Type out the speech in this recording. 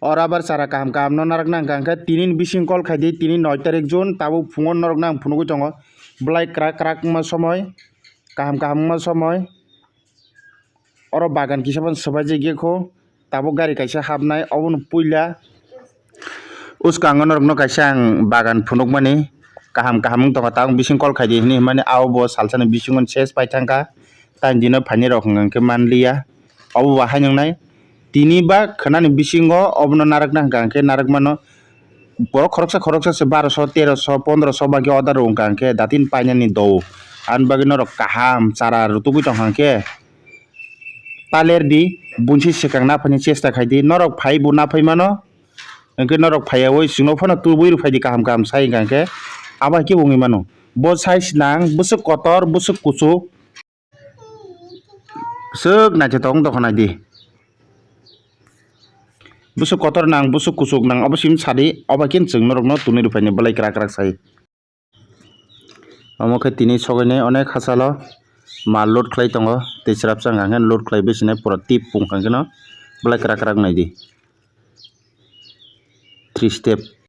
और आबार सारा काम काम न नारक नांग कांखे तीन बिसिं कल खाइदि तीन 9 तारिख जुन ताबो फुङाव नरक नांग फुनुगु दङ ब्लाइ क्राक क्राक मा समय काम काम मा समय और बागान किसाबन सबाय जेगेखौ ताबो गारि काइसा हाबनाय अबन पुइला उसका नरक न काइसा आं बागान फुनुग माने kaham kaham to ta bising kol khai di ni mane aw bo salsane bisingon ses pai thangka tan dino phani rok ngke manliya aw wa hainang nai tini ba khanani bisingo obno narak na ngke narak mano boro khoroksa se 1200 1300 1500 bagi order ong ngke datin painani do an bagi norok kaham cara rutugi to ngke taler di bunsi sekang na phani chesta khai di norok phai bu na phai mano ngke norok phai oi singno phana tu bui ru phai di kaham kaham sai ngke aba ki bungi mano bo size nang busuk kotor busuk kusuk suk na chetong dokhana di busuk kotor nang busuk kusuk nang obasim sadi oba kin chung norok no tuni rupai ni balai krak krak sai amokhe tini sogene onek hasalo mal load khlai tongo tisrap sang ngen load khlai besine pura tip pung kangeno balai krak krak nai di 3 step